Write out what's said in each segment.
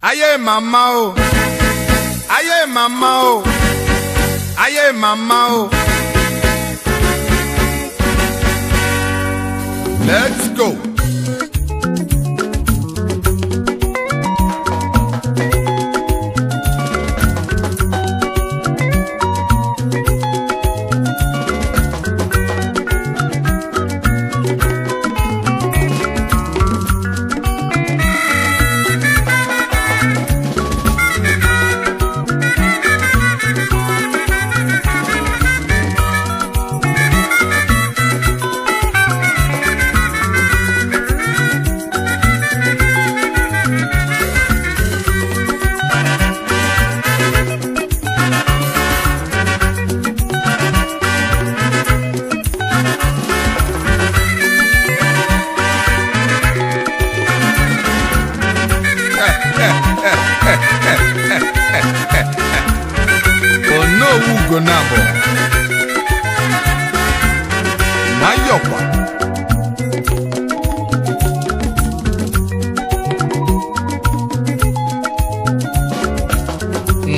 Aye mama o, aye mama o, aye mama o. Let's go. Gonabo Mayokwa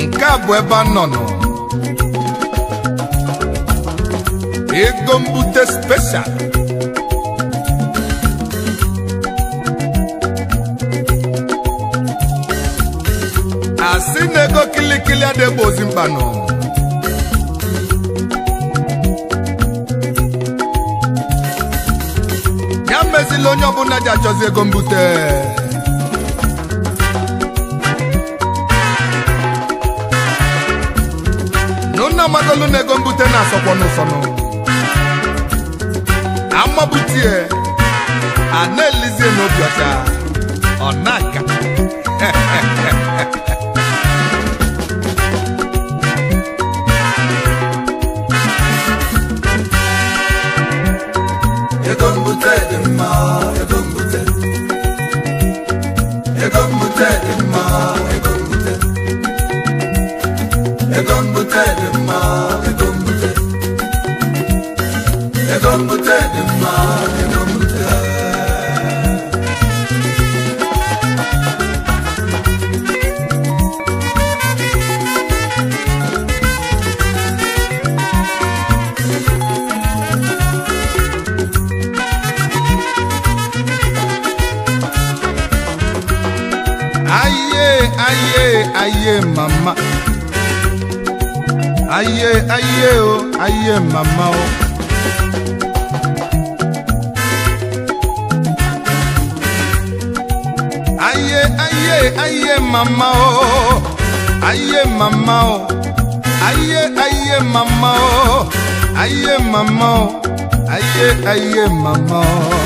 Nkabụ ebe anọnọ ego mbute special asị na ego kilikili adịgbo ozi mkpanụ mezili onye ọbụla ji achọzi ego mbute nụnna magolu na ego mbute na-asọkwa n'ụsọnụ amabutie a na-elizie n'obi ọcha ọ na-aka ego mbute dị mma, ego mbute dị mma, ego mbute dị mma, ego mbute dị mma, ego mbute aye mama aye o aye mama o aye mama o aye mama o aye mama o aye mama o aye mama o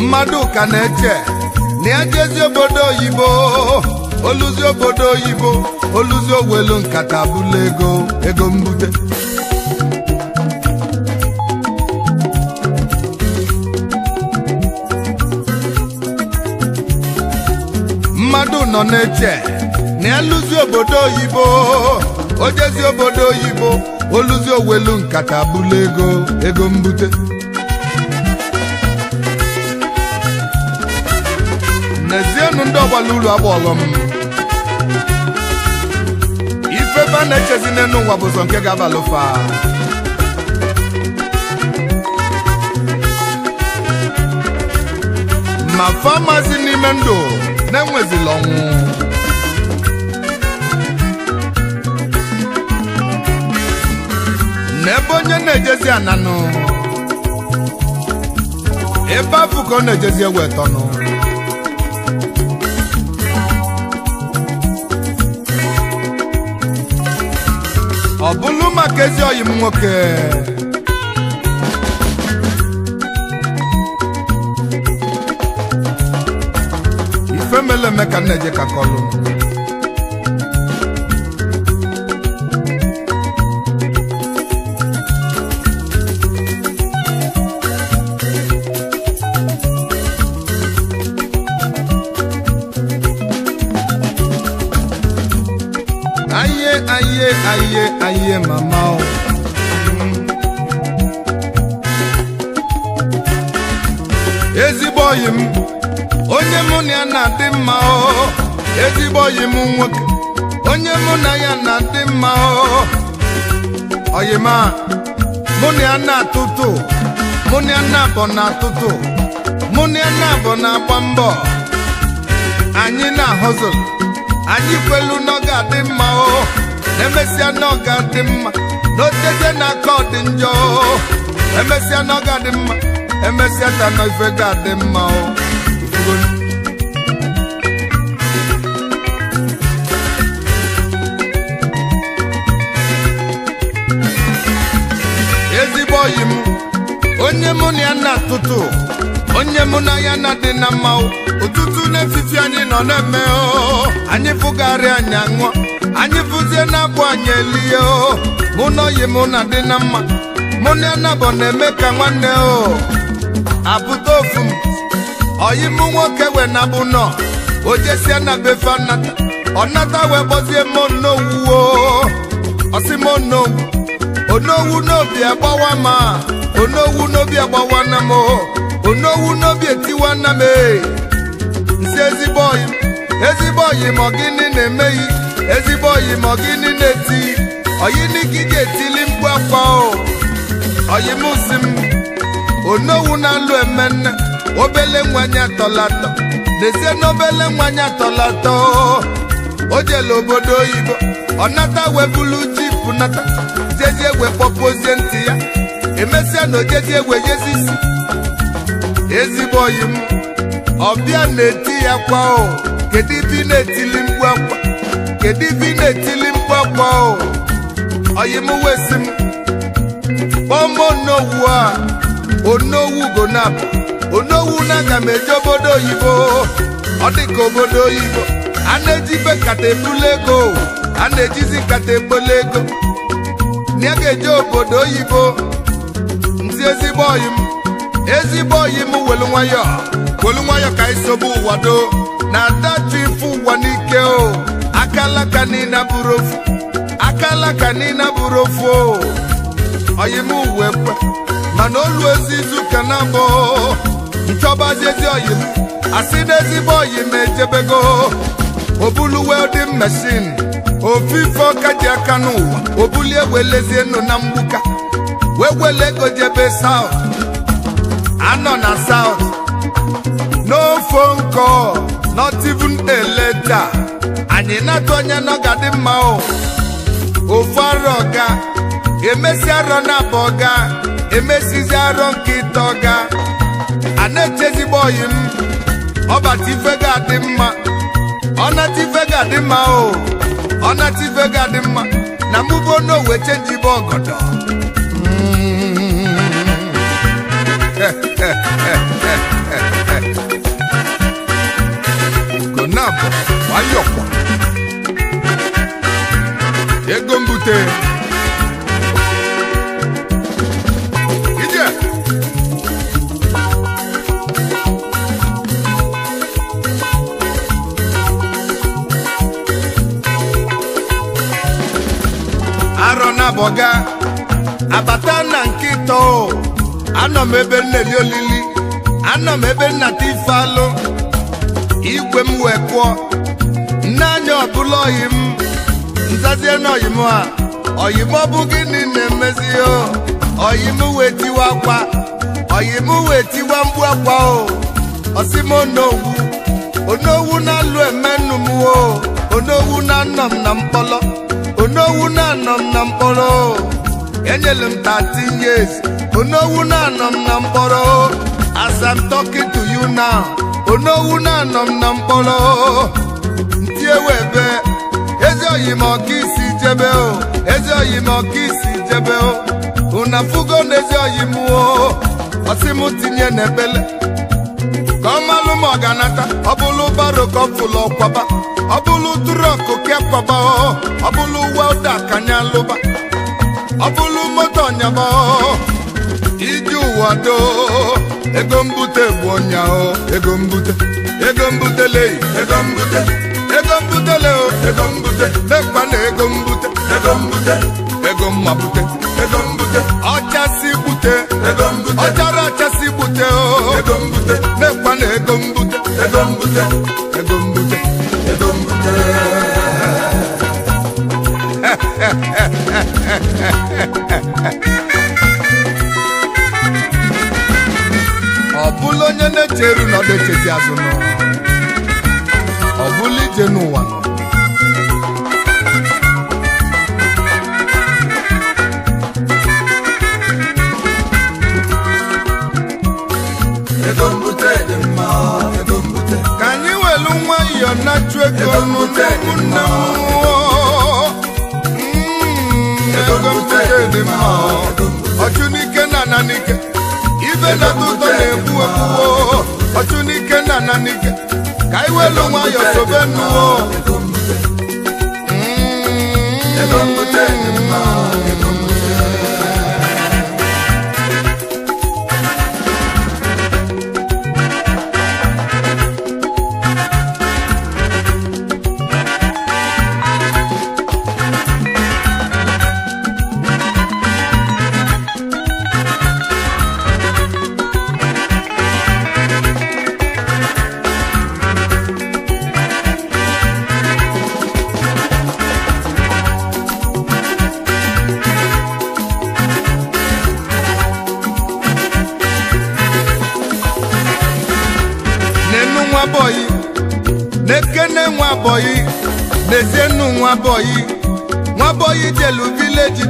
mmadụ ka na-eche na ya jezi obodo oyibo oluzi obodo oyibo oluzi owelu nkata bụla ego mbute mmadụ nọ na-eche na ya lụzi obodo oyibo ojezi obodo oyibo oluzi owelu nkata bụla ego mbute n'ezienụ ndị ọgbala ulu agba ọghọm ifeba na-echezi n'enu ụwa bụ sọ nke ga-abalụfa ma famazi n'ime ndụ na-enwezila ọnwụ n'ebe onye na-ejezi ananụ ebe afụ ka ọ na-ejezi ewetọnụ ọ bụlụ maka ezi ọyị m nwoke ife meleme ka nneje ka kọlụ aye mama o ezigbo oyi m onye mụ na ya na-adị mma o ezigbo oyi m nwoke onye mụ na ya na-adị mma o oyi ma mụ na ya na-atụtụ mụ na ya na-abọ na-atụtụ mụ na ya na-abọ na-agba mbọ anyị na-ahụzụ anyị kwelu na ọ ga-adị mma o emesịa na ọ ga-adị mma n'otete n'aka ọ dị njọ emesịa na ọ ga-adị mma emesịa ta na ife ga-adị mma o ezigbo oyi m onye mụ na ya na-atụtụ onye mụ na ya na-adị na mma ụtụtụ n'efifi anyị nọ na-eme o anyị fụgharị anyị aṅụọ anyị fụzie na-abụ anyị elie o mụ na oyi mụ na-adị na mma mụ na ya na-abụ na-eme ka nwanne o abụta ofu m oyi m nwoke wee na-abụ nọ o jesie na befe nata ọ nata wee gbozie m onowu o ọsị m onowu n'obi agbawa ma onowu n'obi agbawa na m onowu n'obi etiwa na m nsi ezigbo oyi ma gịnị na-emeghị ezigbo oyi ma gịnị na-eti oyi n'ike ga-etili mkpu akwa o oyi m si m onowu na-alụ emenne obele nwanyị atọlatọ n'ezie na obele nwanyị atọlatọ o jele obodo oyibo ọ nata webulu jipu nata jeji egwe kpọpụzie ntị ya emesịa na ojeji egwe yezisi ezigbo oyi m ọbịa na-eti ya kwa o kedu ibe ị na-etili mkpu akwa kedu ibe ị na-etili mkpu akwa o oyi m wesi m kpọmọ onowu a onowu gonabụ onowu na-aga m eje obodo oyibo ọ dịka obodo oyibo a na-eji bekata ebula ego a na-ejizi nkata ebola ego na ya ga-eje obodo oyibo ndị ezigbo oyi m welu nwayọ ka isobe ụwa do na adatu ife ụwa n'ike o akalaka niile bụrụ ofu o oyi m uwe kwe mana olu ezi izu ka na-abụ nchọbazi ezi oyi m asị na ezigbo oyi m ejebego obulu welding machine ofife ọka ji aka n'ụwa obulie welezie nụ na mgbuka wee wele ego jebe south anọ na south no phone call not even a letter anyị na-atụ onye nọ ga dị mma o ofu arọ ọga emesi arọ na-abụ ọga emesizi arọ nke ịtọ ọga a na-eche ezigbo oyi m ọbata ife ga-adị mma ọnata ife ga-adị mma o ọnata ife ga-adị mma na mụbo n'owe chenjibe ọgọdọ gonabụ wayọkwa ego mbute ije arọ na boga abata na nkịtọ anọ m ebe nneli olili anọ m ebe nnata ife alụ igwe m wee kụọ nne anya ọbụla oyi m nzazie na oyi m a oyi m ọ bụ gịnị na-emezi o oyi m wee tiwa akwa oyi m wee tiwa mgbu akwa o ọsị m onowu na-alụ emenụ m o onowu na-anọ m na mkpọrọ onowu na-anọ m na mkpọrọ enyere m 13 years onowu na-anọ m na mkpọrọ as I'm talking to you now onowu na-anọ m na mkpọrọ ntị ewebe ezi oyi m ọka isi jebe o ezi oyi m ọka isi jebe o una fugo na ezi oyi m o ọsị m tinye n'ebele ka ọ malụ m ọganata ọ bụlụ baro ka ọ fụlụ ọkwaba ọ bụlụ trọkụ kekwaba ọ bụlụ welda kanya lụba ọ bụlụ moto nyaba iji ụwa doo ego mbute bụ ọnya o ego mbutele ego mbute mekpa na ego mbute ego mmabute ọchasị mbute ọ chara achasị gbute o nekwa na ego mbute ọ bụla onye na-echeru na ọ na-echezi azụ nọ ọ bụla ije n'ụwa nọ ka anyị welu nwayọọ na-achụ ego n'ụmụnne ego mbute dị mma ọchụ n'ike na ana n'ike ibe na-atọ ụtọ na-egbu egbuo ọchụ n'ike na ana n'ike ka anyị welu nwayọọ sobe nnuo nekene nwa boyi nezenu nwa boyi jelu village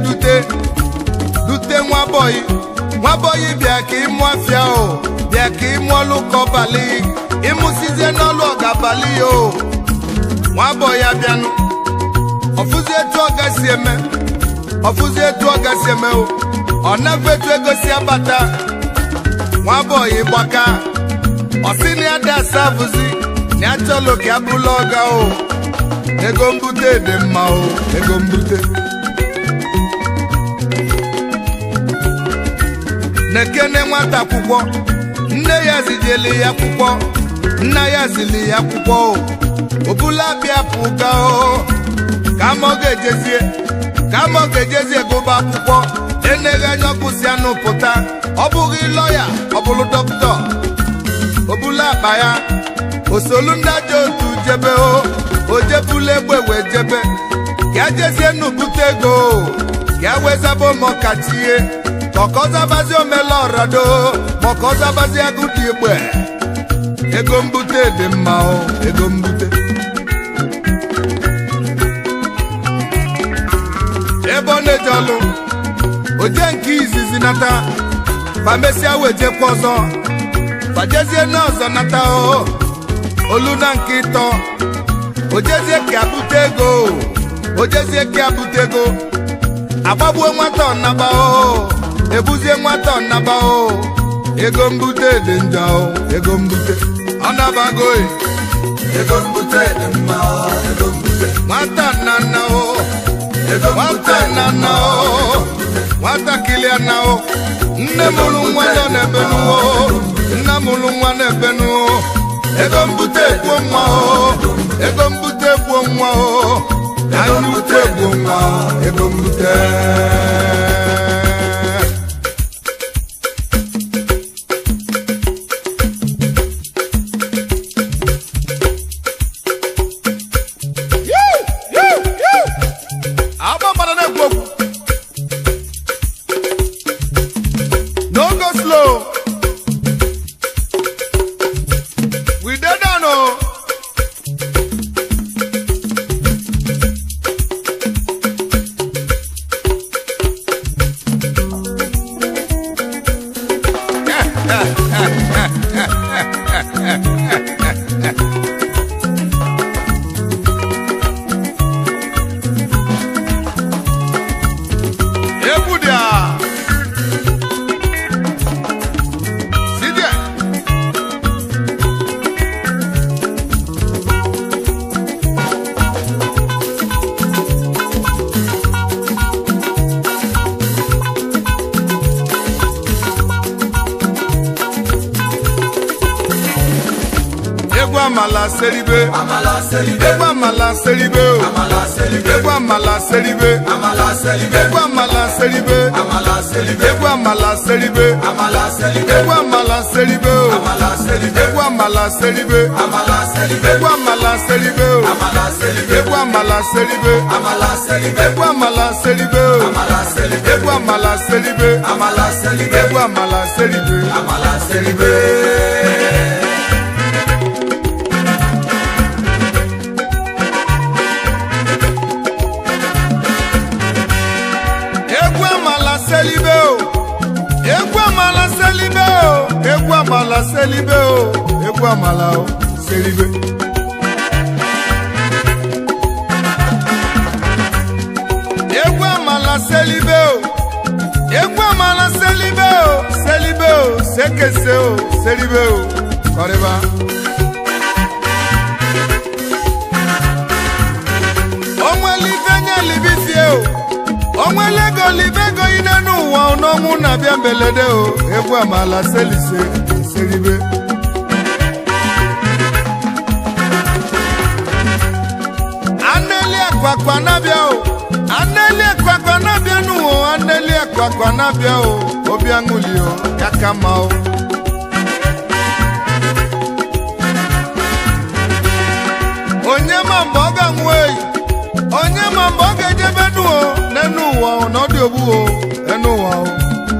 dute nwa boyi bịa ka ịmụ afịa o bịa ka ịmụ ọlụ kọbali ịmụsizie n'ọlụ ọgabali o nwa boyi abịanụ ọfụzi etu ọ gasị eme o ọ na-efe etu ego si abata nwa boyi gbaka ọsị na ya dị asavụzi na ya chọlụ ka ya bụla ọga o ego mbute dị mma o ego mbute nekene nwata akwụkwọ nne ya zijeli ya akwụkwọ nna ya zili ya akwụkwọ o obula bịa pụga o ka ma ọ ga-ejezie gụba akwụkwọ eneghe anya ọkụsi anụ pụta ọ bụghị lọya ọ bụrụ dọkịta obula akpa ya osolu ndị aja otu jebe o jebula egbe wee jebe ka jezie n'ubute ego ka wezaba mọkachie maka ọzabazi omela ọrado maka ọzabazi agụdị egbe ego mbute dị mma o ego mbute ebe ọ na-eje ọlụ oje nke izizi nata bamesia wejekwa ọzọ fajezie n'ọzọ nata o olu na nke ịtọ ojezie ka abute ego agbagbuo nwata ọnaba o ebuzie nwata ọnaba o ego mbute dị njọ o ego mbute ọnabago ego mbute dị mma ego mbute nwata nana o nwata nana o nwata kilia na o nne mụrụ nwa nọ n'ebe nuo nna mụrụ nwa n'ebe nuo ego mbute gbuo nwa o ego mbute gbuo nwa o anyị mbute gbuo nwa ego mbute amala seribe, amala seribe, egwu amala seribe, amala seribe, egwu amala seribe, amala seribe, egwu amala seribe, amala seribe, egwu amala seribe, amala seribe, egwu amala seribe, amala seribe, egwu amala seribe, amala seribe, egwu amala seribe, amala seribe, egwu amala seribe, amala seribe, egwu amala seribe, amala seribe, egwu amala seribe, amala seribe, egwu amala seribe, amala seribe. egwu amala seribe o, egwu amala seribe o, egwu amala seribe o, egwu amala o seribe. Egwu amala seribe o, egwu amala seribe o, seribe o, sekese o, seribe o, kọrịba. Onwelife nye libifie o, onwelego libego ine n'ụwa n'ọnwụ na-abịa mbelede o, egwu amala selise seribe. Aneli akwakwa na-abịa o, aneli akwakwa na-abịa n'ụwa, aneli akwakwa na-abịa o, obi aṅụli o, ya ka mma o. Onye ma mgbe ọ ga-anwụ eyi, onye ma mgbe ọ ga-ejebe n'enu ụwa o, na ọ dị ogbu o, enu ụwa o,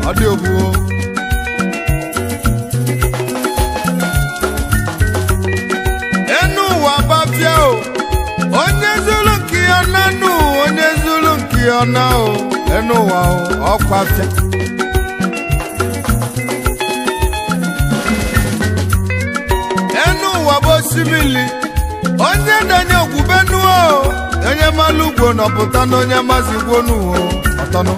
ọ dị ogbu o. Enu ụwa bafia o, onye zulu nke ya na nu, onye zulu nke ya na o, enu ụwa o, ọkwafia. Enu ụwa bụ osimiri, onye na-enye ogwube nuo, onye malụ ugwo nọpụta na onye mazi ugwo nuo ọtọnụ.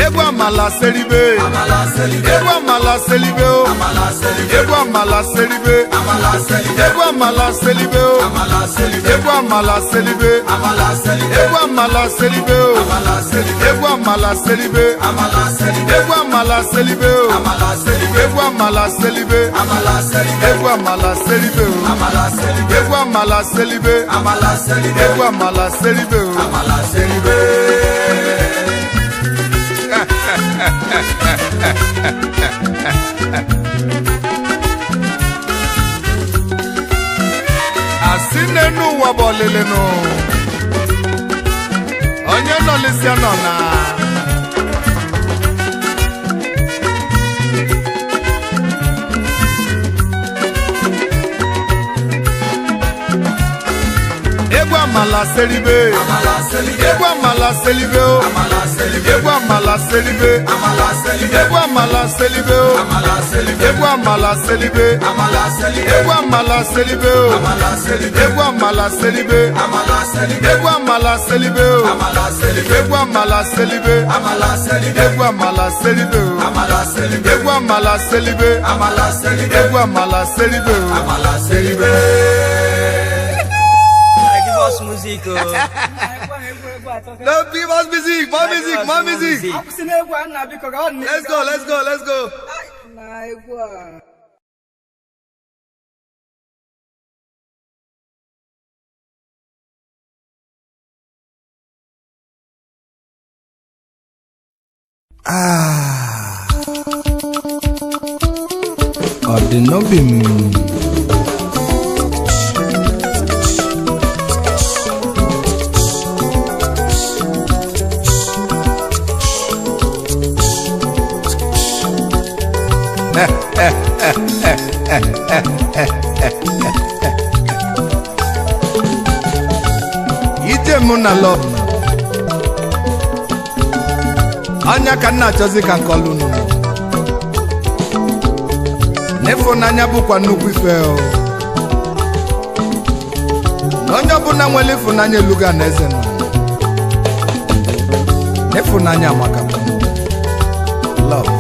Egwu amala seribe, Amala seribe, egwu amala seribe o, amala seribe, egwu amala seribe, amala seribe, egwu amala seribe o, amala seribe, egwu amala seribe, amala seribe, egwu amala seribe o, amala seribe, egwu amala seribe, amala seribe, egwu amala seribe o, amala seribe, egwu amala seribe, amala seribe, egwu amala seribe o, amala seribe, egwu amala seribe, amala seribe, egwu amala seribe o. amala seribe. Asị n'enu ụwa bụ ọlịlị nụ, onye nọlịsịa nọ na. Egwu amala seribe, Amala seribe, egwu amala seribe o, amala seribe, egwu amala seribe, amala seribe, egwu amala seribe o, amala seribe, egwu amala seribe, amala seribe, egwu amala seribe o, amala seribe, egwu amala seribe, amala seribe, egwu amala seribe o, amala seribe, egwu amala seribe, amala seribe, egwu amala seribe o, amala seribe, egwu amala seribe, amala seribe, egwu amala seribe o. amala seribe. Give us music. No, give us music, more music, more music. Let's go, let's go, let's go. Ọ dị n'obi m. Ije mụ na lọ anya ka nna achọzi ka nkọlụ nụ n'ịfụnanya bụkwa nnukwu ife o. Onye ọbụla nwere ịfụnanya eluga na eze nọ n'ịfụnanya maka love.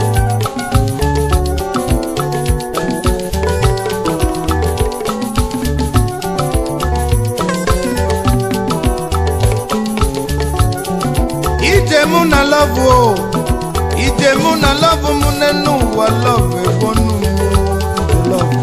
Ije mụ na love o, ije ije mụ na love mụ n'enu ụwa love egbonu love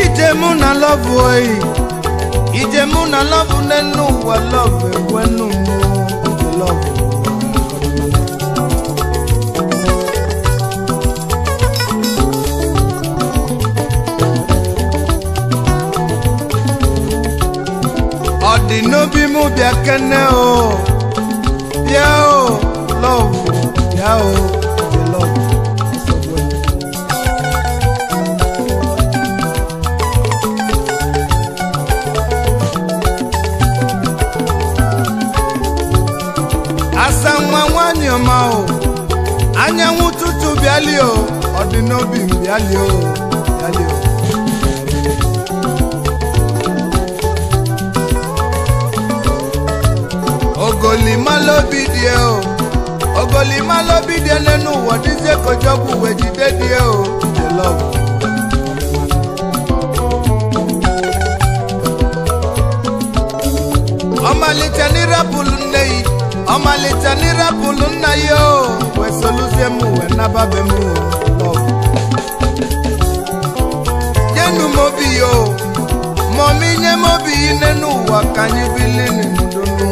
ije mụ na love oyi ije mụ na love n'enu ụwa love egbonu love Odi n'obi mụ bịa kene o bịa o love bịa o the love asa nwa nwanyị ọma o anyanwụ tutu bịali o odi n'obi m bịali o bịali o ogoli malobi die o ogoli malobi die nenu wodize kojobu wejide die o the love omalita ni rapulu nei omalita ni rapulu na yo we solution mu we nababe mu love jenu mobi yo momi nye mobi nenu wakanyi bilini mudunu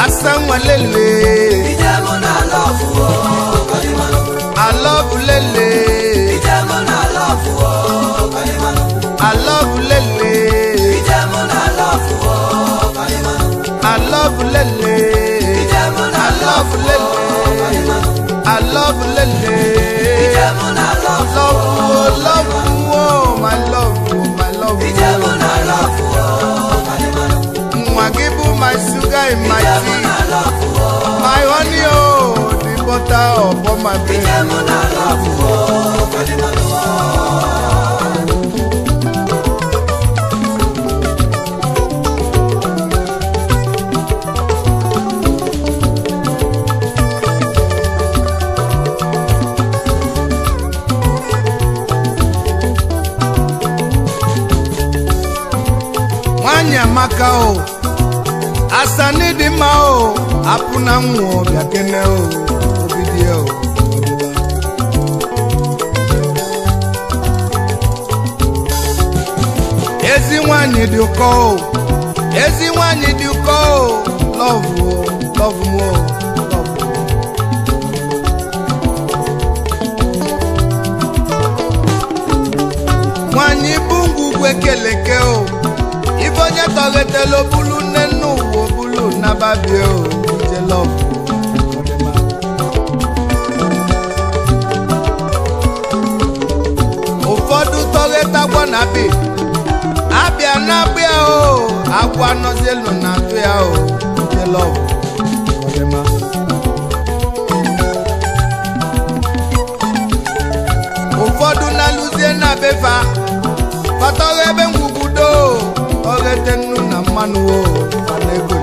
asanwa lele ijamo na love o kalimano I love lele ijamo na love o kalimano I love lele ijamo na love o kalimano I love lele ijamo na love lele I love lele ijamo na love love my love ijamo na love o kalimano Mwagibu my sugar in my tea my honey oh the butter upon my bread ijamo na love o kalimano Amaka o asani di ma o apuna nwo bia kene o obidie o ezi nwanyị dị ụkọ o ezi nwanyị dị ụkọ o love mo love nwanyị bụ ngwugwu ekeleke o Ibonye tọgete lo bulu nenu wo bulu nababi o je love ụfọdụ tọgeta gwa na bi abịa na abịa o agwa nọzielu na atụ ya o je love ụfọdụ na-alụzie na befa fatọghe ebe ngwugwudo ogete nnu na mmanụ o fana ego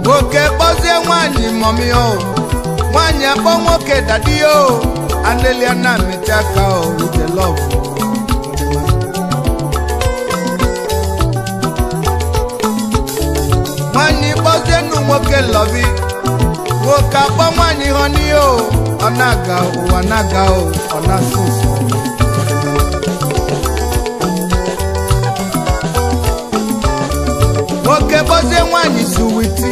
nwoke kpọzie nwanyị mọmi o nwanyị akpọ nwoke dadi o anelia na mmechi aka o ije love nwanyị kpọzie nnu nwoke lọbi nwoke akpọ nwanyị họni o ọ na-aga ụwa na-aga o ọ na-asụ ụsọ nwoke kpọzie nwanyị suwiti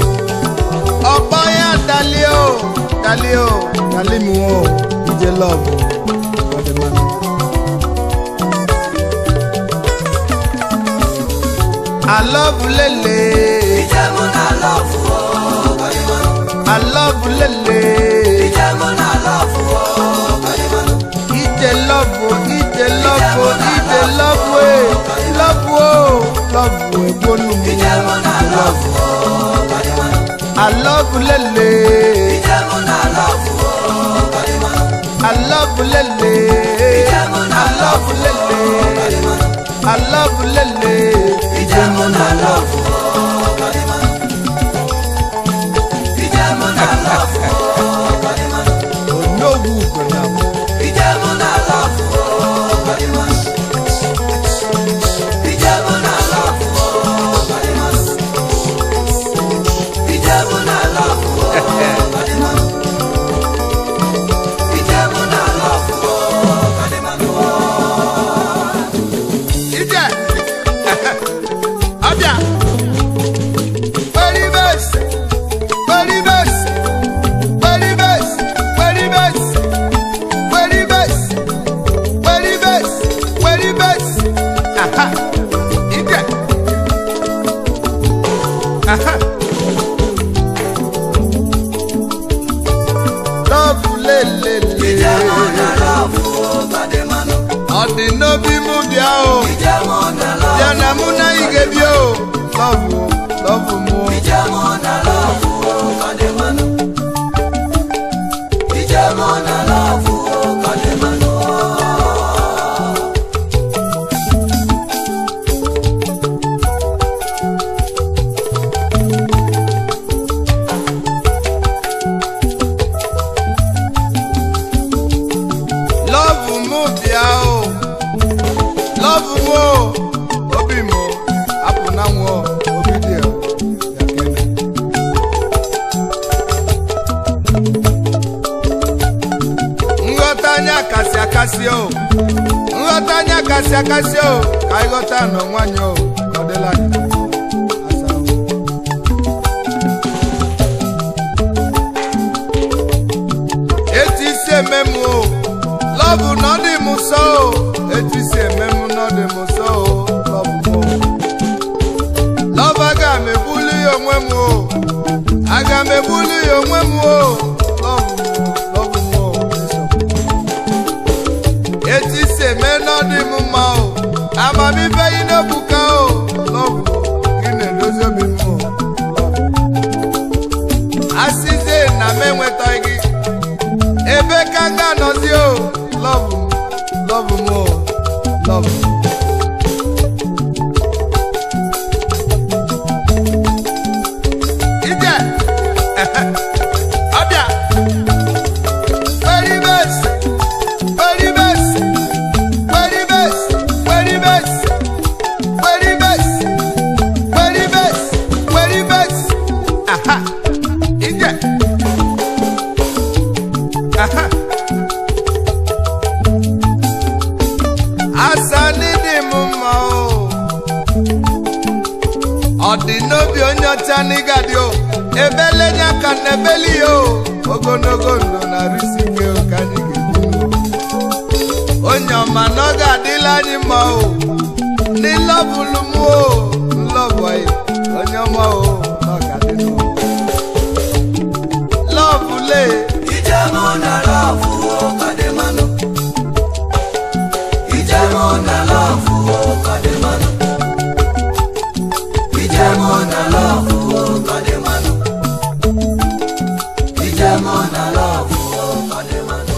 ọkpọ ya dalio dalimu o ije love I love lele ijamo na love o kalimano I love lele ijamo na love o kalimano ije love egbonu mi ijamo na love o kalimano I love lele ijamo na love o kalimano I love lele ijamo na love o kalimano I love lele ijamo na love o kalimano mana mụ na ị ga-ebi o lọvụ mụ Ijemo na love kademano. Ijemo na love kademano. lọvụ mụ bịa o lọvụ mụ o obi mụ apụ na nwụọ obi dị o nghọta anya kasị akasị o nghọta anya kasị akasị o ka anyị ghọta nọ nwanyị o ọ dịla anyị asa o. etu isi eme m o lọvụ na ọ dị m nsọ o etu isi eme m na ọ dị m nsọ o lọvụ m o lọvụ aga m ebuli ya onwe m o aga m ebuli ya onwe m o lọvụ m o etu isi eme na ọ dị m mma o amamife ị na-ebuka o lọvụ gị na-edozi obi m o asịzie na m enwetaghị gị ebe ka m ga-anọzi o lọvụ m o lọvụ ije ọbịa very best very best very best very best very best very best very best aha ije aha asani dị m mma o ọ dị n'obi onye ọcha n'ịgadị o ebelenye aka na ebeli o ogologo ndụ na risike o ka anyị ga-ebu onye ọma na ọ ga-adịla anyị mma o n'ịlọbụlụ m o nlọbụ anyị onye ọma o na ọ ga-adị m lọbụle Ijemo na love kademano. Ijemo na love kademano. Ijemo na love kademano. Ijemo na love kademano.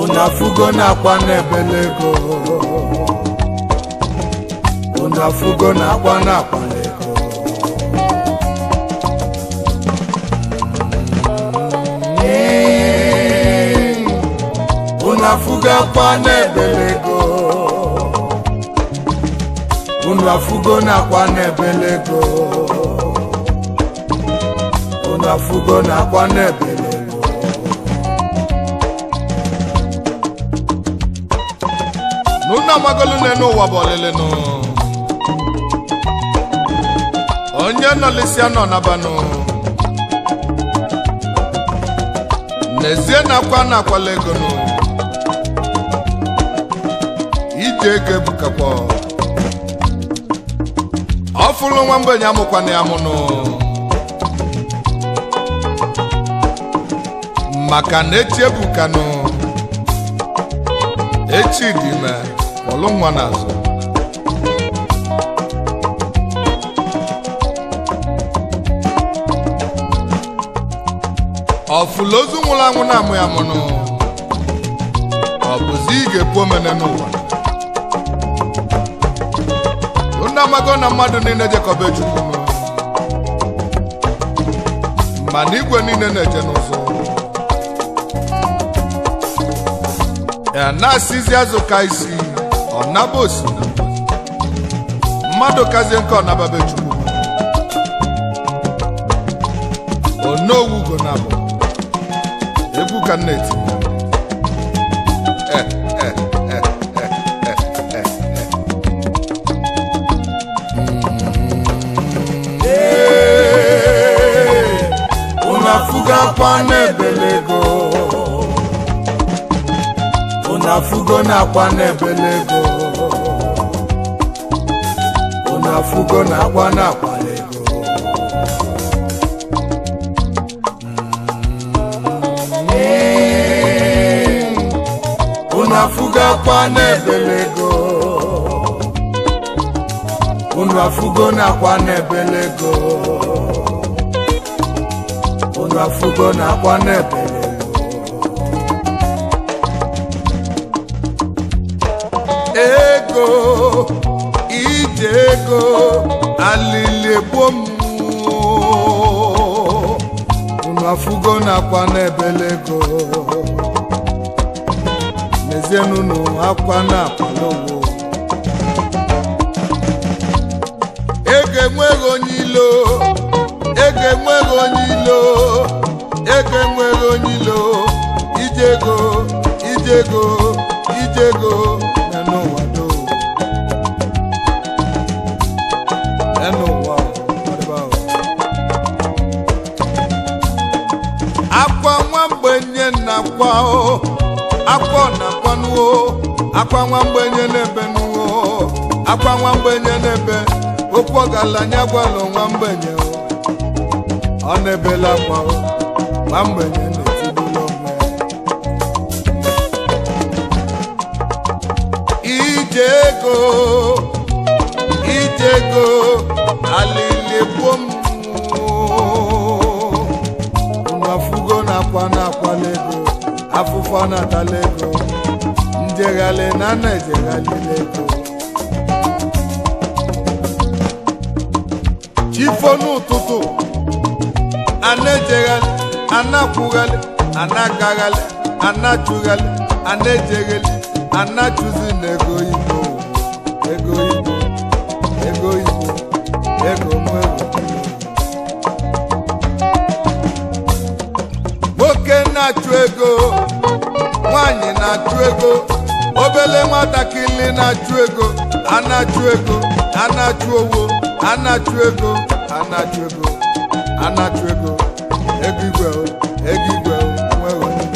unafugo nakwa nebelego unafugo nakwa lego unafuga kwa nebelego unafugo nakwa nebelego unafugo nakwa nebelego nuna magolu nenu wabolele no onye no lisia no nabano nezie nakwa lego no ijege bukakwa ofulu nwambe nyamukwa ne amuno maka na-echebuka no echi dime olu nwa n'azụ ọfụlozu nwụrụ anwụ na-amụ ya mụnụ ọ bụzi ị ga-ekwu omene n'ụwa unu amago na mmadụ niile jekọba Chukwu mana igwe niile na-eje n'ụzọ ya na-asịzi azụ ka isi ọ naba osi mmadụ kazie nke ọ nababe Chukwu onowugo na bụ egwu ka nna eti Unafugakwa n'ebelego unafugo nakwa n'ebelego unafugo nakwa n'akwalego unafugakwa n'ebelego unafugo nakwa n'ebelego unafugo nakwa n'ebelego ego ije ego alili bom unafugo nakwa n'ebelego nezenunu akwa n'akwalowo ego enweghị onye ilo ego enweghị onye ilo ego enweghị onye ilo ijego ijego ijego n'ụwa do n'ụwa akwa nwa mgbenye nakwa akwa nakwanuo akwa nwa mgbenye n'ebe nuo akwa nwa mgbenye n'ebe okwu ọgaranya gwalụ nwa mgbenye ọ na-ebela akwa nwa mgbenye na-etibula onwe ijego ijego alili bom unafugo nakwa n'akwalego afụfụ natalego njeghali na na-ejeghalilego chifo n'ụtụtụ ana-ejeghalị ana-akwụghalị ana-agaghalị ana-achụghalị ana-ejeghalị ana-achụzi n'ego Igbo ego Igbo ego Igbo ego mwego nwoke na-achụ ego nwanyị na-achụ ego obele nwatakịrị na-achụ ego ana-achụ ego ana-achụ owo ana-achụ ego ana-achụ ego ana-achụ ego ego igwe ego igwe nweghị onye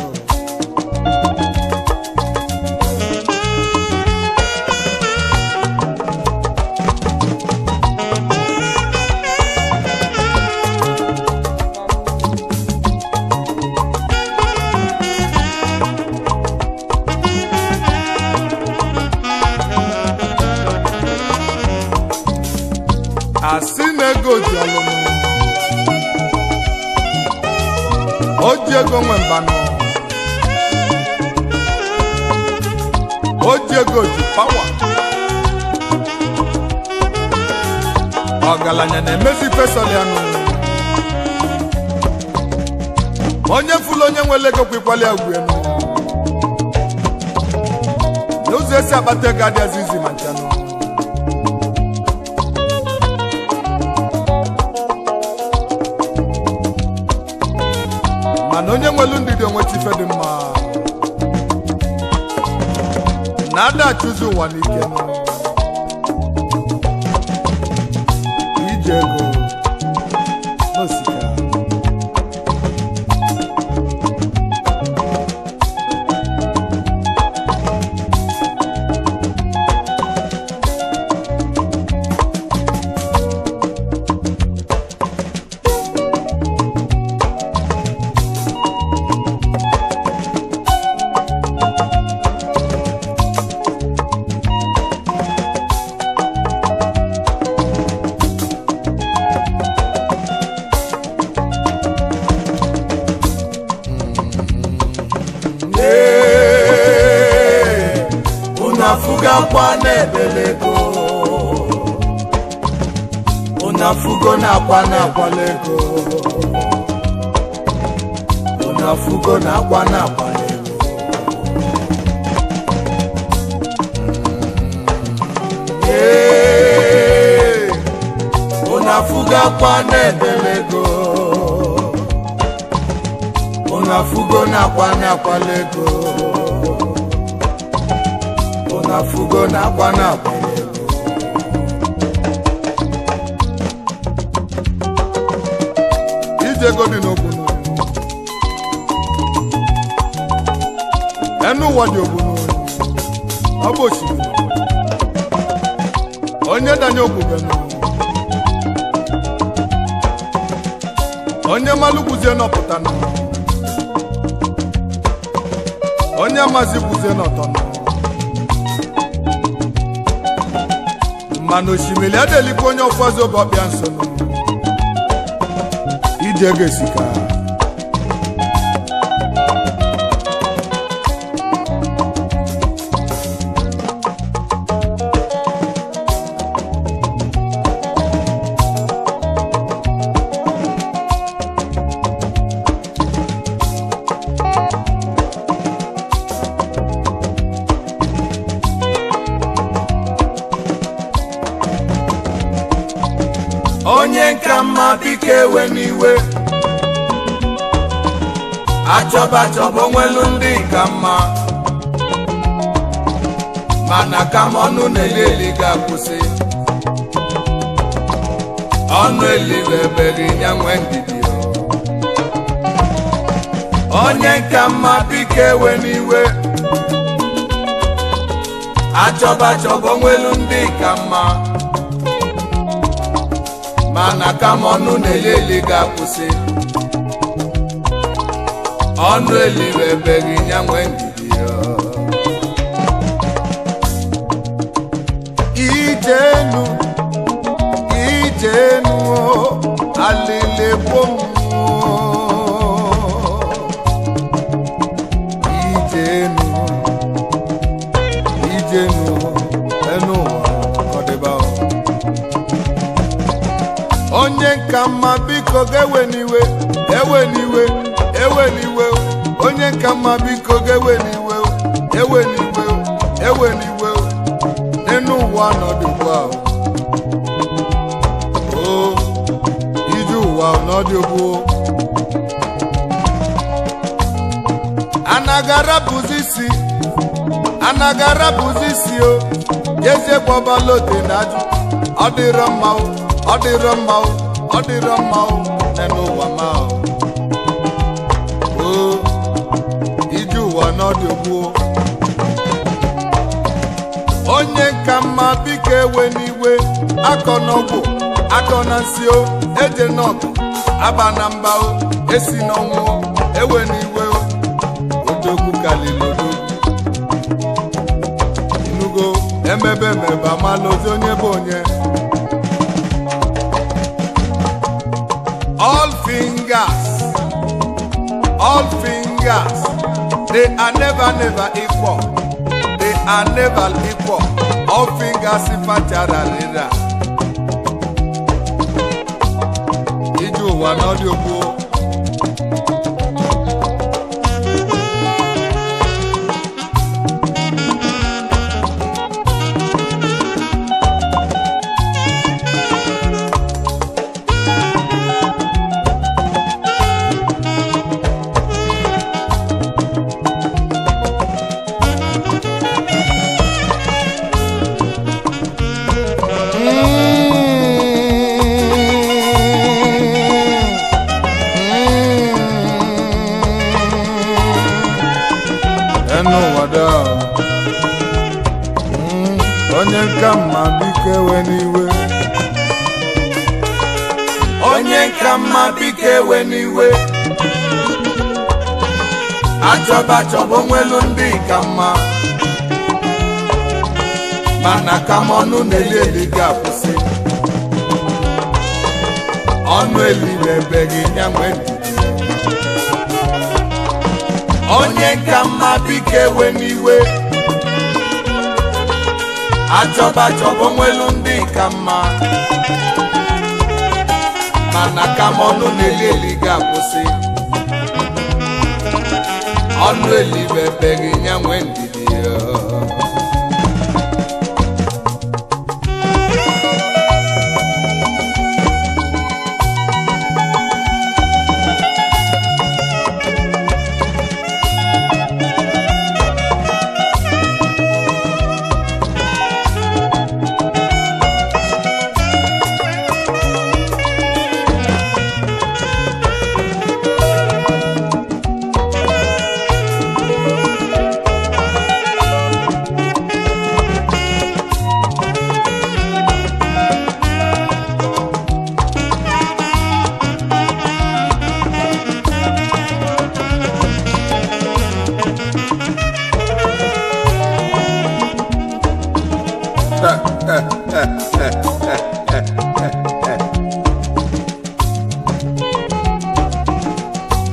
asị na ego ji ọlụmụ o ji ego nwe mbanụ o ji ego ji pawa ọgaranya na-emezi fesọl ya nụ onye fụlụ onye nwere ego kwikwali agwụ enu n'ụzọ esi akpata ego adịghịzi izi ma nchanụ mana onye nwelu ndidi onweta ife dị mma na-ada achụzi ụwa n'ike ije ego n'osika unafuga kwa nebelego unafugo na kwa lego unafugo na kwa lego unafuga kwa nebelego unafugo na kwa lego unafugo na kwa lego ijego di n'obodo enu ụwa dị obodo ọ bụ osimiri onye danye ogbube onye malụkwuzie nọpụta na onye mazi kwuzie n'ọtọ mana osimiri adelikwa onye ọfọzi oge ọbịa nso ije ga-esika onye nka mma biko ewe n'iwe achọba onwelu ndị ka mma mana kama ọnụ na-eli ga-akwụsị ọnụ elibebeghị ya nwe ndidi onye nka mma biko ewe n'iwe achọba onwelu ndị ka mma mana kama ọnụ na-eli ga-akwụsị ọnụ elibebeghị ya nwe ndidi ijenu alilebo ijenu enu ọdịba onye nka mma biko ga-ewe n'iwe onye nka mma biko ga-ewe n'iwe n'enu ụwa n'ọdịgwa ije ụwa n'ọdịgwa anagara bụzi isi jezie gbọbalote n'ajụ ọ dịrọ mma n'enu ụwa ma ije ụwa n'ọdịgwa onye nka mma biko ewe n'iwe akọ n'ọgwụ akọ na nsị eje n'ọgụ aba na mba esi n'ọnwụ ewe n'iwe odogwu kalili odogwu inugo emebe amala ozi onye bụ onye all fingers they are never equal. They are never equal. All fingers ifachara rira. Ije ụwa n'ọdị ogbo. Onye nka mma biko ewe n'iwe onye nka mma biko ewe n'iwe achọba onwelu ndị ka mma mana kama ọnụ na-eli ga-akwụsị ọnụ elibebeghị ya nwe ndidi onye nka mma biko ewe n'iwe achọba onwelu ndị ka mma mana ka m ọnụ na-eli eli ga-akwụsị ọnụ elibe ebeghị ya nwee ndidi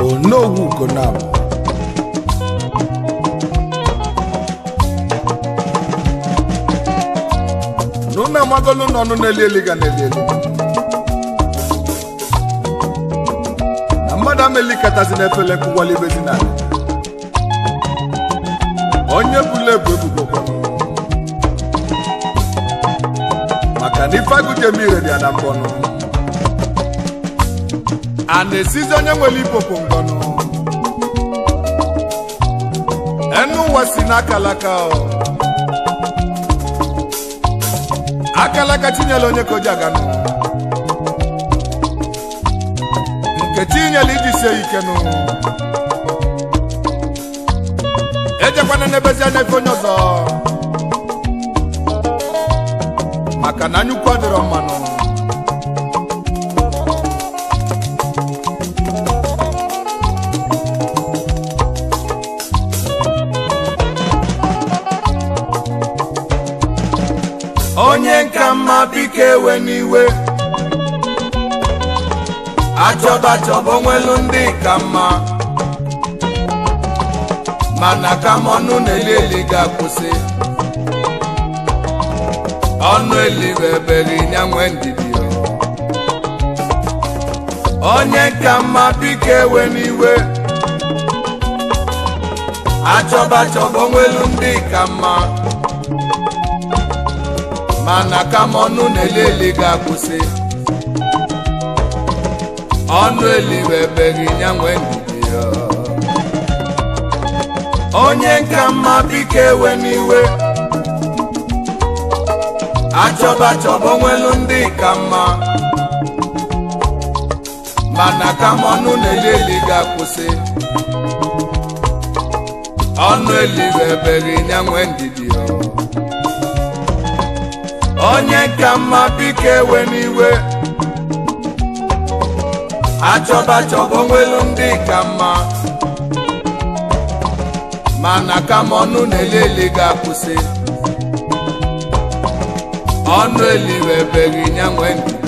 Onowu Gonab Nuna magolu nọnụ na-eli eli ga na-eli eli na mmadụ ameli katazi na-efele nkwụkwali ibezi na onye bụla ebu ebubo maka na ife agụje mmiri dị ya na mbọnụ a na-esizi onye nwere ipopo ngọnụ enu ụwa si n'akalaka akalaka chinyela onye ka o ji aganụ nke chinyela iji sie ike nụ ejekwana n'ebezi anya efe onye ọzọ maka na anyukwu adịrọ mmanụ onye nka mma biko ewe n'iwe achọba onwelu ndị ka mma mana ka m ọnụ na-eli eli ga-akwụsị ọnụ elibe ebeghị ya nwee ndidi onye nka mma biko ewe n'iwe achọba onwelu ndị ka mma mana ka m ọnụ na-eli eli ga-akwụsị ọnụ elibe ebeghị ya nwee ndidi onye nka mma biko ewe n'iwe achọba onwelu ndị ka mma mana ka m ọnụ na-eli eli ga-akwụsị ọnụ elibe ebeghị ya nwee ndidi onye ka mma biko ewe n'iwe achọba onwelu ndị ka mma mana ka m ọnụ na-eli eli ga-akwụsị ọnụ elibe ebeghị ya nwee ndidi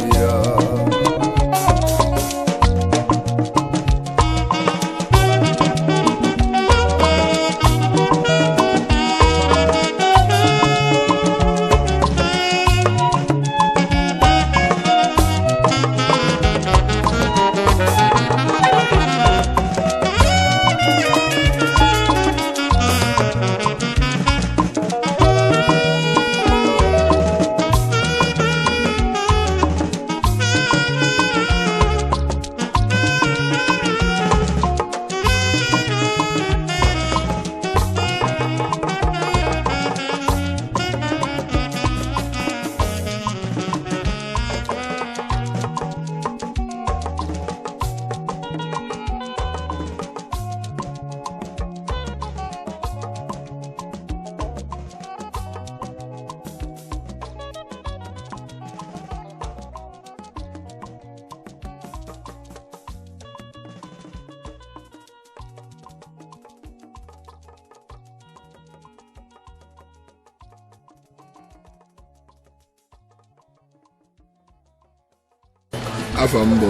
afọ m bụ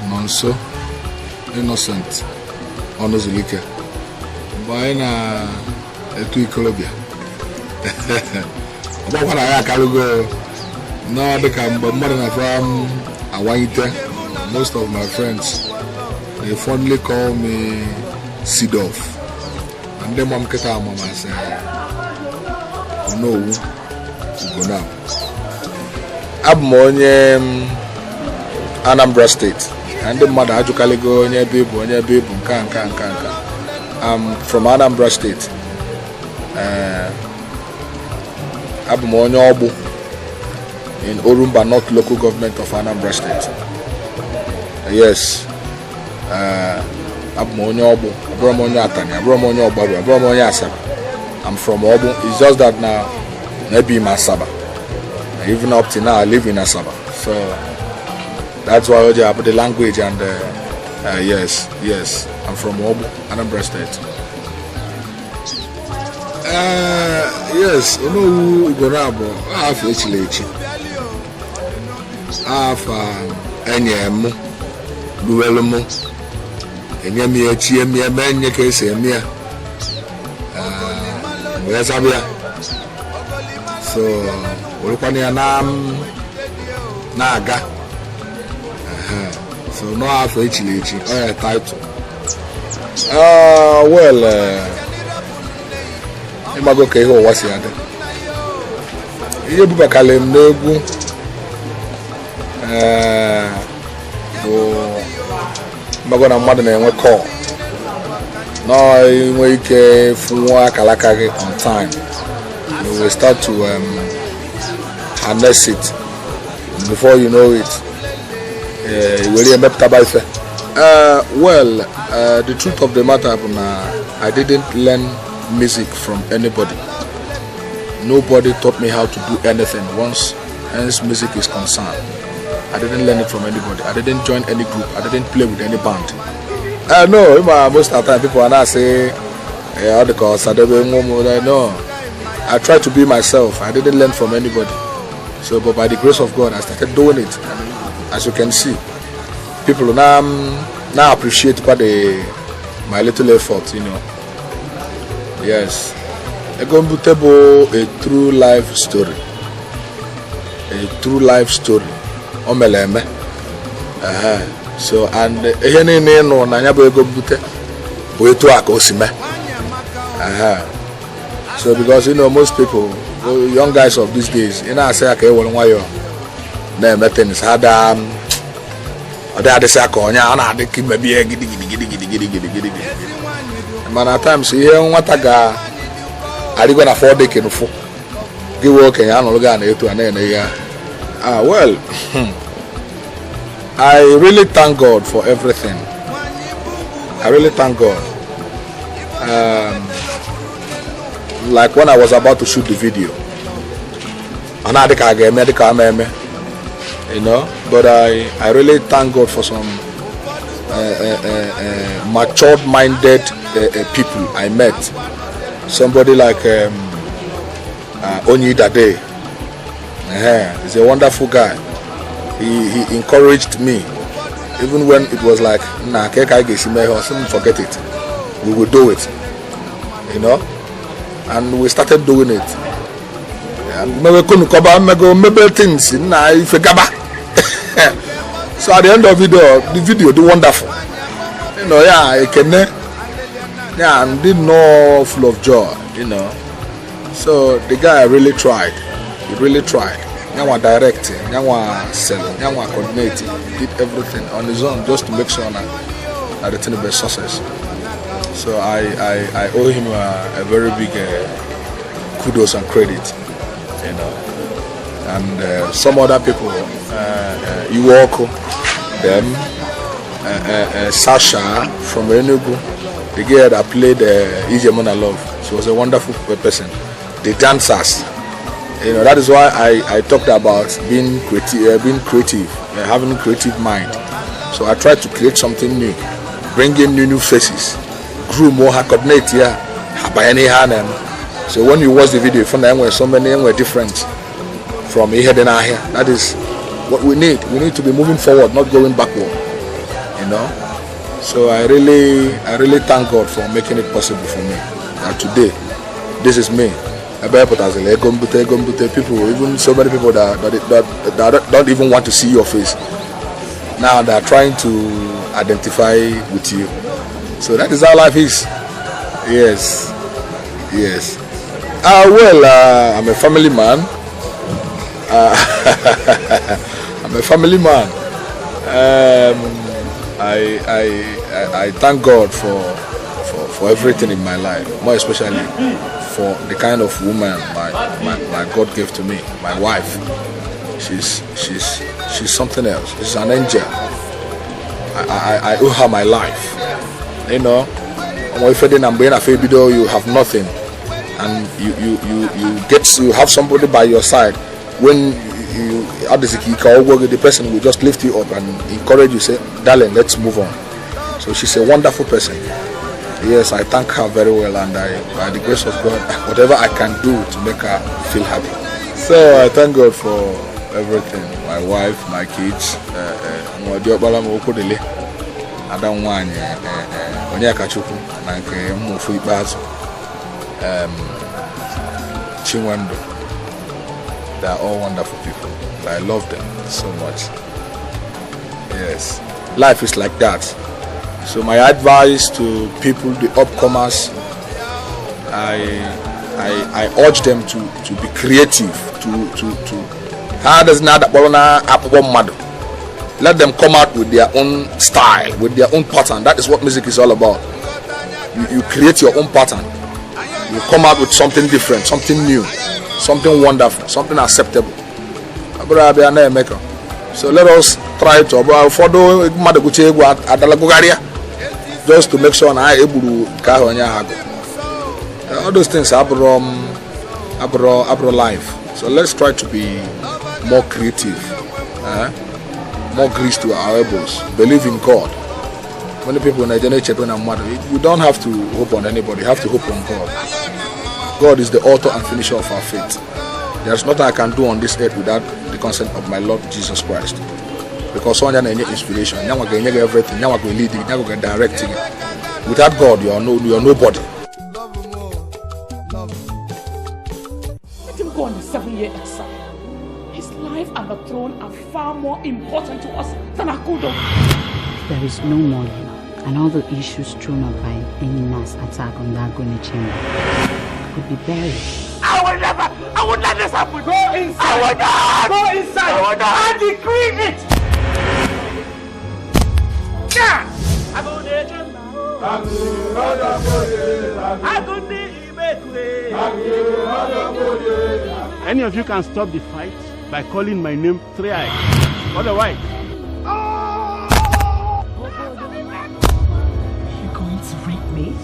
Nonso Innocent Ọnụzulike mgbe anyị na-eto ikolobịa ọgbakwa na ya akarịgo na dịka mgbe mmadụ na-afọ awanyite. Most of my friends, they fondly call me Sidoff. And then mom keta mama say, no, go now. I'm on Anambra State. And the mother actually go onye baby, nka. I'm from Anambra State. I'm on Obu in Orumba North Local Government of Anambra State. Yes. I'm on Obu, I'm from Obu. It's just that now maybe in Asaba. Even up to now I live in Asaba. So that's why I have the language and yes, I'm from Obu, Anambra State. Yes, you know Igorabo. I have HLH. I have Enyem, Luelmo, Enyemi, Chiemia, Menya, Kesemia, where's Abia? So, Urupania Nam Naga. So, no, I have HLH. Title. Well, Imago Keho was here. You book a calendar. Magona Madden and call. No, we can Kalakari on time. We will start to harness it. Before you know it, well, the truth of the matter, I didn't learn music from anybody. Nobody taught me how to do anything once hence music is concerned. I didn't learn it from anybody. I didn't join any group. I didn't play with any band. No, most of the time people are not say, no. I try to be myself. I didn't learn from anybody. So, but by the grace of God, I started doing it. And as you can see, people now appreciate my little effort, you know. Yes, a true life story. A true life story. Omeleme. So and no nanyabo egobute wetu akosime. So because you know most people, young guys of these days, you know say okay won wayo na things had they say akonya na de kiba bi gidi. Man at times here nwata ga arigo na 4 day kenufo. Give work and no ga na etu na ya. Well, I really thank God for everything. I really thank God. Like when I was about to shoot the video, you know, but I really thank God for some matured-minded people I met. Somebody like Onyi Dade. He's a wonderful guy. He encouraged me, even when it was like, nah, forget it. We will do it, you know. And we started doing it. And maybe things, so at the end of the video, do wonderful. You know, and did no full of joy, you know. So the guy really tried. He really tried. Nyangwa directing, Nyangwa selling, Nyangwa coordinating, did everything on his own just to make sure that the thing be success. So I owe him a very big kudos and credit, you know. And some other people, Iwoko, them, Sasha from Enugu, the girl that played Ijemona Love. She was a wonderful person. The dancers. You know, that is why I talked about being creative, having a creative mind. So I tried to create something new, bring in new faces, grew more, coordinate here, so when you watch the video, you find that so many were different from here and here. That is what we need. We need to be moving forward, not going backward. You know. So I really thank God for making it possible for me. That today, this is me. People, even so many people that don't even want to see your face. Now they are trying to identify with you. So that is how life is. Yes. I'm a family man. I'm a family man. I thank God for everything in my life, more especially for the kind of woman my God gave to me, my wife. She's something else. She's an angel. I owe her my life. You know, you have nothing, and you have somebody by your side when the person will just lift you up and encourage you, say, darling, let's move on. So she's a wonderful person. Yes, I thank her very well, and by the grace of God, whatever I can do to make her feel happy. So I thank God for everything. My wife, my kids, Chinwendo. They are all wonderful people. I love them so much. Yes, life is like that. So my advice to people, the upcomers, I urge them to be creative, let them come out with their own style, with their own pattern. That is what music is all about. You create your own pattern. You come out with something different, something new, something wonderful, something acceptable. So let us try to just to make sure I able to all those things are life. So let's try to be more creative, more grease to our elbows, believe in God. Many people in Nigeria, we don't have to hope on anybody, you have to hope on God. God is the author and finisher of our faith. There's nothing I can do on this earth without the consent of my Lord Jesus Christ. Because someone has inspiration, now we're going to everything, now we're going to lead it, now we're going to direct it. Without God, you are nobody. Let him go on the 7-year exile. His life and the throne are far more important to us than Akudo. There is no more love, and all the issues thrown up by any mass attack on the Agony chamber could be buried. I would let this happen. Go inside. Go inside. I decree it. Yeah. Any of you can stop the fight by calling my name 3i. Otherwise, you're going to rape me?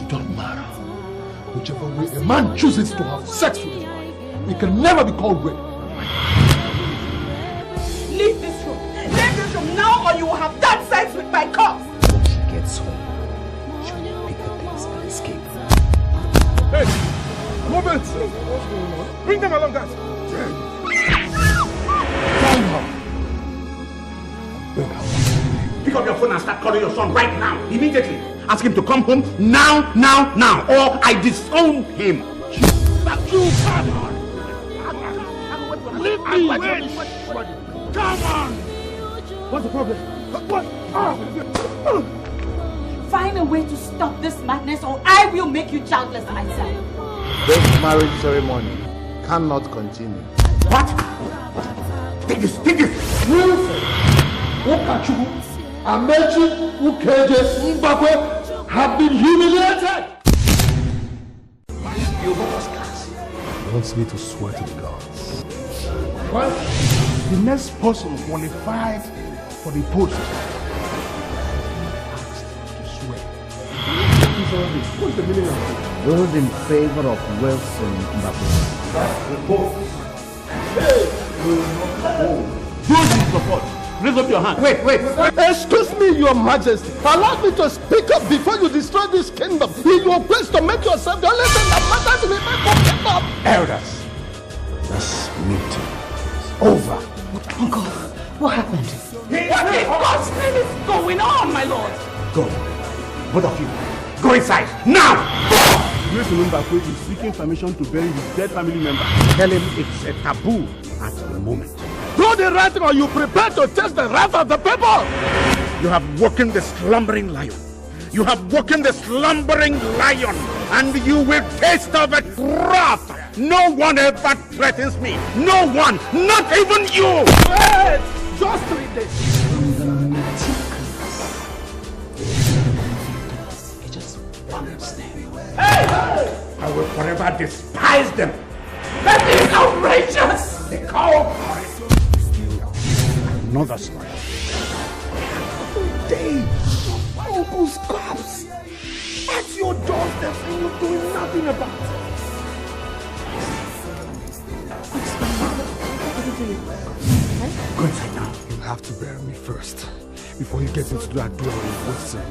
It don't matter. Whichever way a man chooses to have sex with his wife, it can never be called rape. Leave this room. Leave this room now, or you will have done sex with my corpse. When she gets home, she will pick up things and escape. Hey, move it! What's going on? Bring them along, guys. Time her. Bring her. pick up your phone and start calling your son right now, immediately. Ask him to come home now, or I disown him. You come on. Leave me. Wait. Come on. What's the problem? What? Find a way to stop this madness, or I will make you childless myself. This marriage ceremony cannot continue. What? Take this. Wilson, Okachubu, Amechi, Ukeje, Mbakwe have been humiliated. You lost class. He wants me to swear to the gods. Well, the next person qualified for the post asked to swear. What's the meaning of it? Those in favor of Wilson Mbakwe. That's the vote. They will not hold. Those in support, raise up your hand. Wait. Excuse me, Your Majesty. Allow me to speak up before you destroy this kingdom. In your place to make yourself the only thing that matters in the kingdom. Elders, this meeting is over. Uncle, what happened? What in God's name is going on, my lord? Go. Both of you. Go inside. Now! Grace Mbakwe is seeking permission to bury his dead family member. Tell him it's a taboo at the moment. Do the right thing or you prepare to test the wrath of the people. You have woken the slumbering lion. You have woken the slumbering lion, and you will taste of its wrath. No one ever threatens me. No one, not even you. Wait, just 3 days. He just wants them. Hey! I will forever despise them. That is outrageous! They call for it. Another story. Day, uncle's corpse at your doorstep and you're doing nothing about it. Go inside now. You have to bury me first before you get into that door and whistle.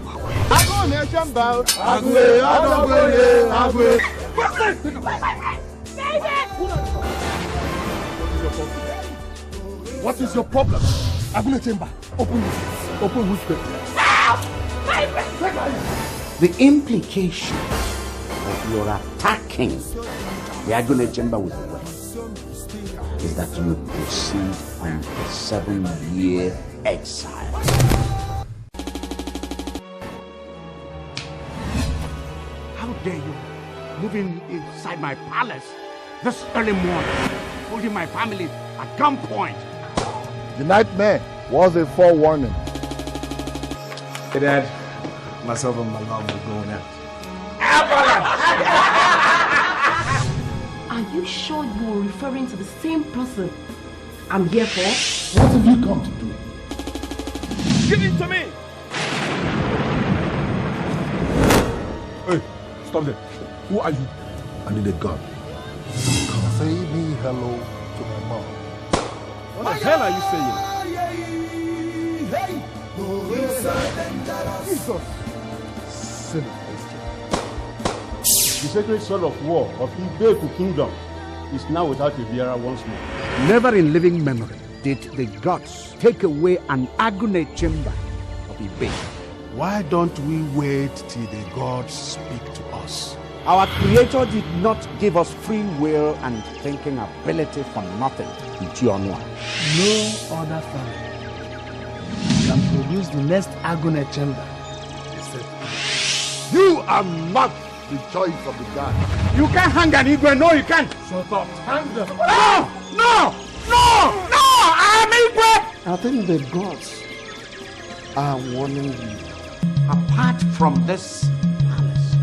What is your problem? Agune Chamber, open this. Open which paper? The implication of your attacking the Agune Chamber with a weapon is that you proceed on a 7-year exile. How dare you move inside my palace this early morning, holding my family at gunpoint? The nightmare was a forewarning. Hey, Dad. Myself and my mom were going out. Are you sure you are referring to the same person I'm here for? What have you come to do? Give it to me! Hey, stop there. Who are you? I need a gun. Say me hello to my mom. What the hell are you saying? Jesus. Silly question. The sacred sword of war of Ibeku kingdom is now without a bearer once more. Never in living memory did the gods take away an Agune Chamber of Ibe. Why don't we wait till the gods speak to us? Our Creator did not give us free will and thinking ability for nothing. No other family can produce the next Agune Chamber. You are not the choice of the God. You can't hang an Igwe. No, you can't. Shut up. Hang them. No! I'm Igwe! I think the gods are warning you. Apart from this palace,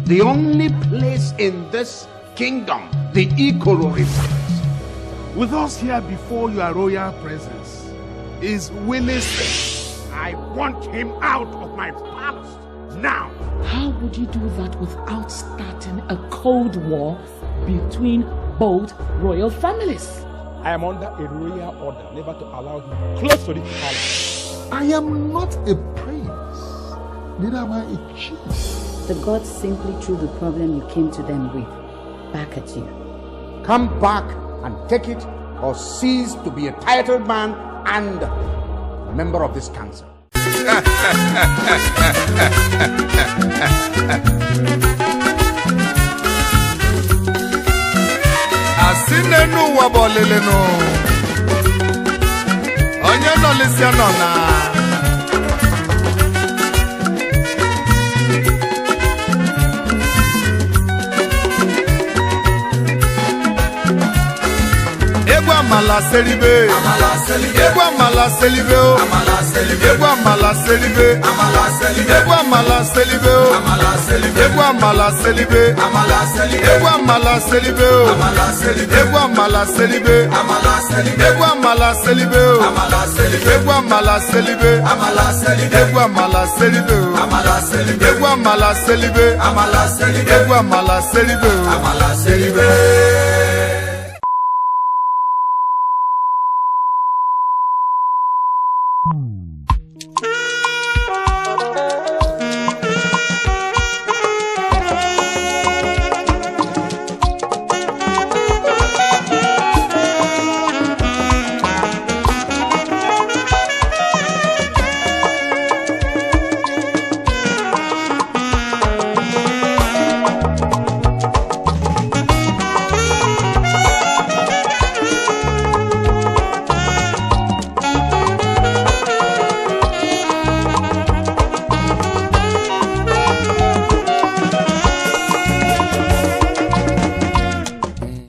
the only place in this kingdom, the Ikorori Palace, With us here before your royal presence is Willis. I want him out of my palace now. How would you do that without starting a cold war between both royal families? I am under a royal order never to allow him close to this palace. I am not a prince, neither am I a chief. The gods simply threw the problem you came to them with back at you. Come back and take it, or cease to be a titled man and a member of this council. Asinenu waboleleno onye no lisiano na Egwa mala selibe Egwa mala selibe Egwa mala selibe Egwa mala selibe Egwa mala selibe Egwa mala selibe Egwa mala selibe Egwa mala selibe Egwa mala selibe Egwa mala selibe Egwa mala selibe Egwa mala selibe